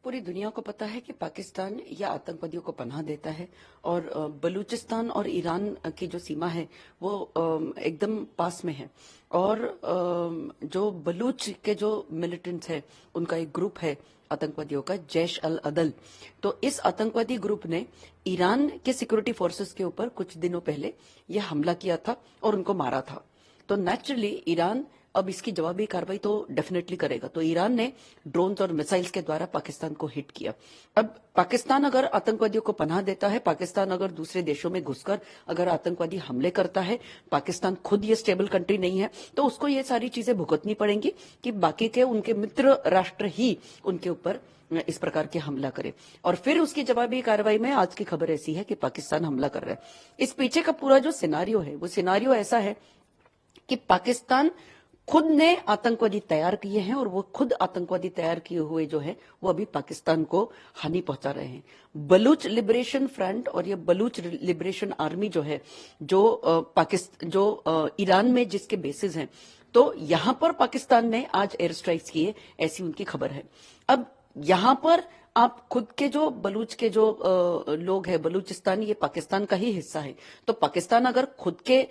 पूरी दुनिया को पता है कि पाकिस्तान या आतंकवादियों को पनाह देता है और बलूचिस्तान और ईरान की जो सीमा है वो एकदम पास में है। और जो बलूच के जो मिलिटेंट्स है उनका एक ग्रुप है आतंकवादियों का, जैश अल अदल। तो इस आतंकवादी ग्रुप ने ईरान के सिक्योरिटी फोर्सेस के ऊपर कुछ दिनों पहले यह हमला किया था और उनको मारा था। तो नेचुरली ईरान अब इसकी जवाबी कार्रवाई तो डेफिनेटली करेगा। तो ईरान ने ड्रोन्स और मिसाइल्स के द्वारा पाकिस्तान को हिट किया। अब पाकिस्तान अगर आतंकवादियों को पनाह देता है, पाकिस्तान अगर दूसरे देशों में घुसकर अगर आतंकवादी हमले करता है, पाकिस्तान खुद ये स्टेबल कंट्री नहीं है, तो उसको ये सारी चीजें भुगतनी पड़ेंगी कि बाकी के उनके मित्र राष्ट्र ही उनके ऊपर इस प्रकार के हमला करे। और फिर उसकी जवाबी कार्रवाई में आज की खबर ऐसी है कि पाकिस्तान हमला कर रहा है। इस पीछे का पूरा जो सिनारियो है वो सिनारियो ऐसा है कि पाकिस्तान खुद ने आतंकवादी तैयार किए हैं और वो खुद आतंकवादी तैयार किए हुए जो है वो अभी पाकिस्तान को हानि पहुंचा रहे हैं। बलूच लिबरेशन फ्रंट और ये बलूच लिबरेशन आर्मी जो है जो ईरान में जिसके बेसिस हैं, तो यहां पर पाकिस्तान ने आज एयर स्ट्राइक्स किए, ऐसी उनकी खबर है। अब यहां पर आप खुद के जो बलूच के जो लोग हैं, बलूचिस्तान ये पाकिस्तान का ही हिस्सा है। तो पाकिस्तान अगर खुद के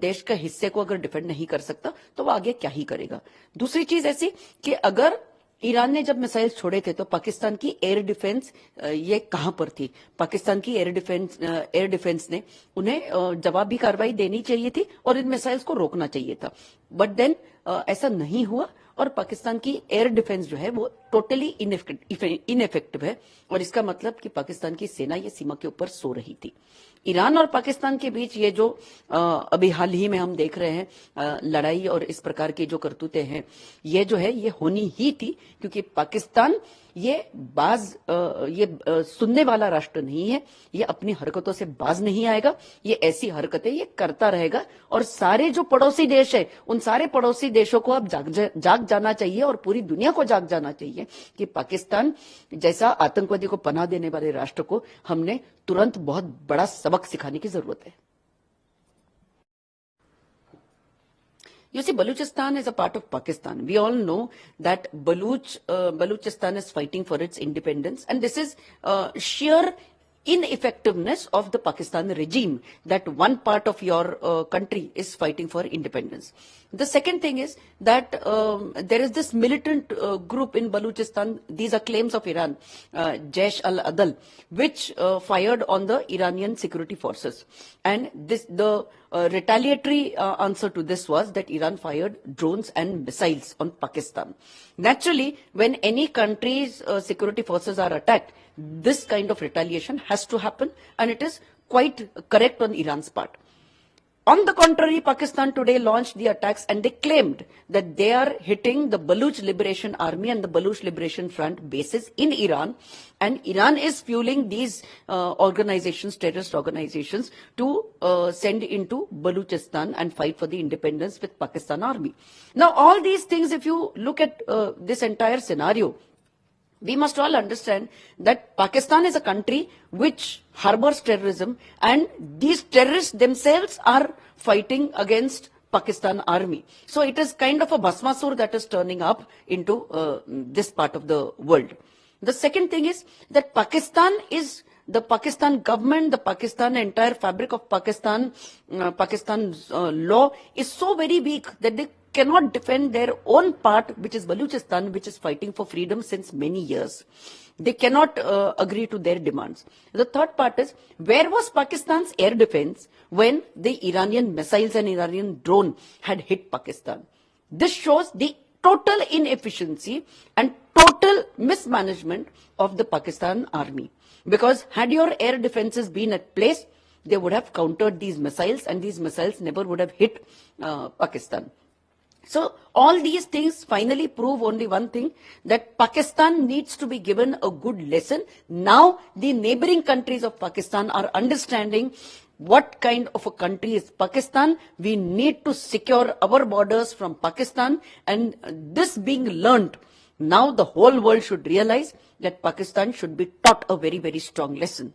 देश का हिस्से को अगर डिफेंड नहीं कर सकता तो वो आगे क्या ही करेगा। दूसरी चीज ऐसी कि अगर ईरान ने जब मिसाइल छोड़े थे तो पाकिस्तान की एयर डिफेंस ये कहां पर थी। पाकिस्तान की एयर डिफेंस ने उन्हें जवाबी कार्रवाई देनी चाहिए थी और इन मिसाइल्स को रोकना चाहिए था। बट देन ऐसा नहीं हुआ और पाकिस्तान की एयर डिफेंस जो है वो टोटली इनइफेक्टिव है। और इसका मतलब कि पाकिस्तान की सेना ये सीमा के ऊपर सो रही थी। ईरान और पाकिस्तान के बीच ये जो अभी हाल ही में हम देख रहे हैं लड़ाई और इस प्रकार की जो करतूतें हैं, ये जो है ये होनी ही थी, क्योंकि पाकिस्तान ये सुनने वाला राष्ट्र नहीं है। ये अपनी हरकतों से बाज नहीं आएगा, ये ऐसी हरकतें ये करता रहेगा। और सारे जो पड़ोसी देश है उन सारे पड़ोसी देशों को अब जाग जाना चाहिए और पूरी दुनिया को जाग जाना चाहिए कि पाकिस्तान जैसा आतंकवादी को पनाह देने वाले राष्ट्र को हमने तुरंत बहुत बड़ा सबक सिखाने की जरूरत है। You see, Baluchistan is a part of Pakistan. We all know that Baluchistan is fighting for its independence, and this is sheer ineffectiveness of the Pakistan regime, that one part of your country is fighting for independence. The second thing is that there is this militant group in Baluchistan. These are claims of Iran, Jaish al-Adal, which fired on the Iranian security forces. And the retaliatory answer to this was that Iran fired drones and missiles on Pakistan. Naturally, when any country's security forces are attacked, this kind of retaliation has to happen, and it is quite correct on Iran's part. On the contrary, Pakistan today launched the attacks and they claimed that they are hitting the Baluch Liberation Army and the Baluch Liberation Front bases in Iran, and Iran is fueling these organizations, terrorist organizations, to send into Baluchistan and fight for the independence with Pakistan Army. Now, all these things, if you look at this entire scenario, we must all understand that Pakistan is a country which harbors terrorism, and these terrorists themselves are fighting against Pakistan Army. So it is kind of a Bhasmasur that is turning up into this part of the world. The second thing is that the Pakistan government, the Pakistan entire fabric of Pakistan's law is so very weak that they cannot defend their own part, which is Baluchistan, which is fighting for freedom since many years. They cannot agree to their demands. The third part is, where was Pakistan's air defense when the Iranian missiles and Iranian drone had hit Pakistan? This shows the total inefficiency and total mismanagement of the Pakistan army. Because had your air defenses been at place, they would have countered these missiles, and these missiles never would have hit Pakistan. So all these things finally prove only one thing, that Pakistan needs to be given a good lesson. Now the neighboring countries of Pakistan are understanding what kind of a country is Pakistan. We need to secure our borders from Pakistan, and this being learnt, now the whole world should realize that Pakistan should be taught a very, very strong lesson.